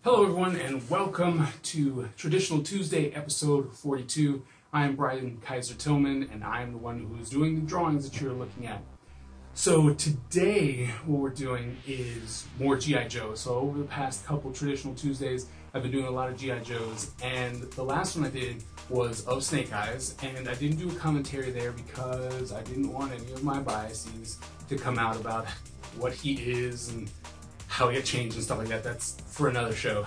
Hello everyone and welcome to Traditional Tuesday episode 42. I am Brian Kaiser Tillman and I am the one who is doing the drawings that you're looking at. So today what we're doing is more G.I. Joe. So over the past couple Traditional Tuesdays I've been doing a lot of G.I. Joes, and the last one I did was of Snake Eyes, and I didn't do a commentary there because I didn't want any of my biases to come out about what he is and how he had changed and stuff like that. That's for another show.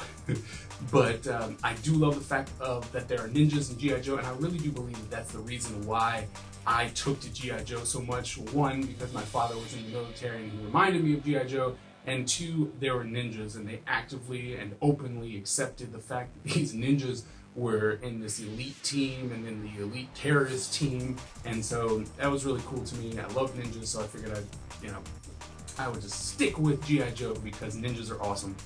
But I do love the fact that there are ninjas in G.I. Joe, and I really do believe that's the reason why I took to G.I. Joe so much. One, because my father was in the military and he reminded me of G.I. Joe, and two, there were ninjas and they actively and openly accepted the fact that these ninjas were in this elite team and then the elite terrorist team, and so that was really cool to me. I love ninjas, so I figured I would just stick with G.I. Joe because ninjas are awesome.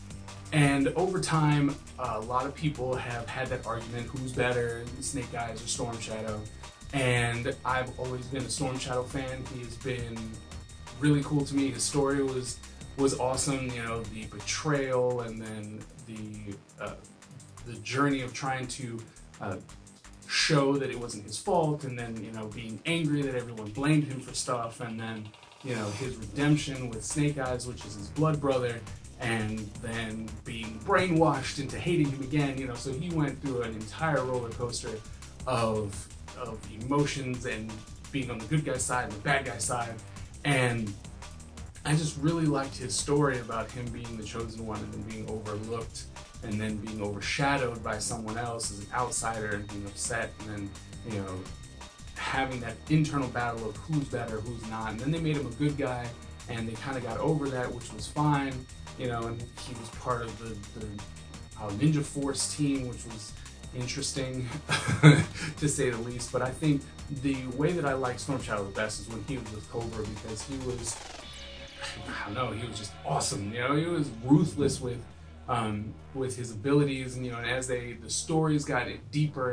And over time, a lot of people have had that argument, who's better, Snake Eyes or Storm Shadow? And I've always been a Storm Shadow fan. He has been really cool to me. His story was awesome, you know, the betrayal and then the journey of trying to show that it wasn't his fault, and then, you know, being angry that everyone blamed him for stuff, and then, you know, his redemption with Snake Eyes, which is his blood brother, and then being brainwashed into hating him again, you know, so he went through an entire roller coaster of emotions and being on the good guy's side and the bad guy's side. And I just really liked his story about him being the chosen one and then being overlooked and then being overshadowed by someone else as an outsider and being upset, and then, you know, having that internal battle of who's better, who's not. And then they made him a good guy, and they kind of got over that, which was fine, you know, and he was part of the Ninja Force team, which was interesting to say the least. But I think the way that I like Storm Shadow the best is when he was with Cobra, because he was, I don't know, he was just awesome, you know. He was ruthless with his abilities, and, you know, and as the stories got deeper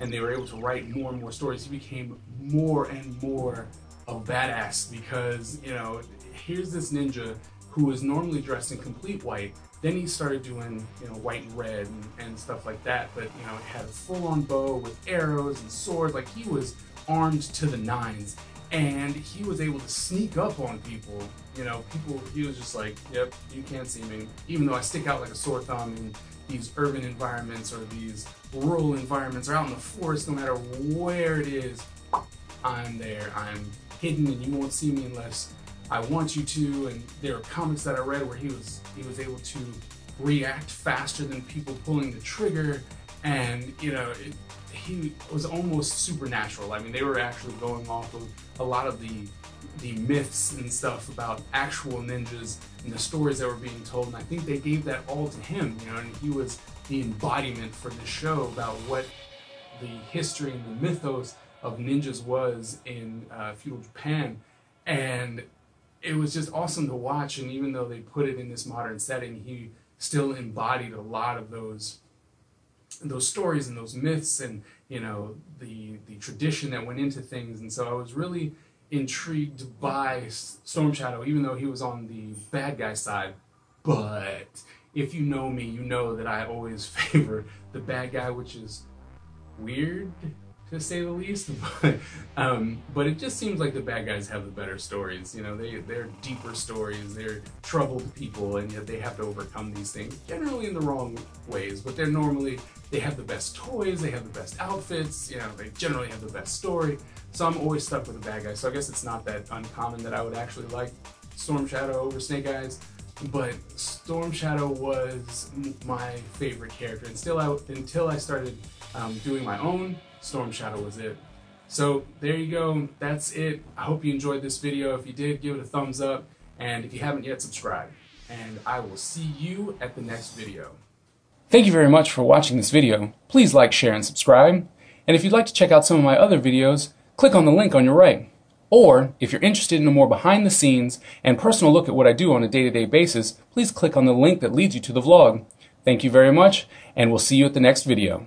and they were able to write more and more stories, he became more and more a badass, because, you know, here's this ninja who is normally dressed in complete white. Then he started doing, you know, white and red and stuff like that, but, you know, it had a full-on bow with arrows and swords. Like, he was armed to the nines, and he was able to sneak up on people. You know, he was just like, yep, you can't see me. Even though I stick out like a sore thumb in these urban environments or these rural environments or out in the forest, no matter where it is, I'm there. I'm hidden and you won't see me unless I want you to. And there are comics that I read where he was able to react faster than people pulling the trigger, and, you know, he was almost supernatural. I mean, they were actually going off of a lot of the myths and stuff about actual ninjas and the stories that were being told, and I think they gave that all to him, you know, and he was the embodiment for this show about what the history and the mythos of ninjas was in feudal Japan. And it was just awesome to watch, and even though they put it in this modern setting, he still embodied a lot of those stories and those myths and, you know, the tradition that went into things. And so I was really intrigued by Storm Shadow, even though he was on the bad guy side. But if you know me, you know that I always favor the bad guy, which is weird to say the least. But it just seems like the bad guys have the better stories. You know, they're deeper stories. They're troubled people, and yet they have to overcome these things, generally in the wrong ways. But they have the best toys, they have the best outfits, you know, they generally have the best story. So I'm always stuck with the bad guy. So I guess it's not that uncommon that I would actually like Storm Shadow over Snake Eyes. But Storm Shadow was my favorite character, and until I started doing my own, Storm Shadow was it. So there you go, that's it. I hope you enjoyed this video. If you did, give it a thumbs up, and if you haven't yet, subscribe. And I will see you at the next video. Thank you very much for watching this video. Please like, share, and subscribe. And if you'd like to check out some of my other videos, click on the link on your right. Or, if you're interested in a more behind-the-scenes and personal look at what I do on a day-to-day basis, please click on the link that leads you to the vlog. Thank you very much, and we'll see you at the next video.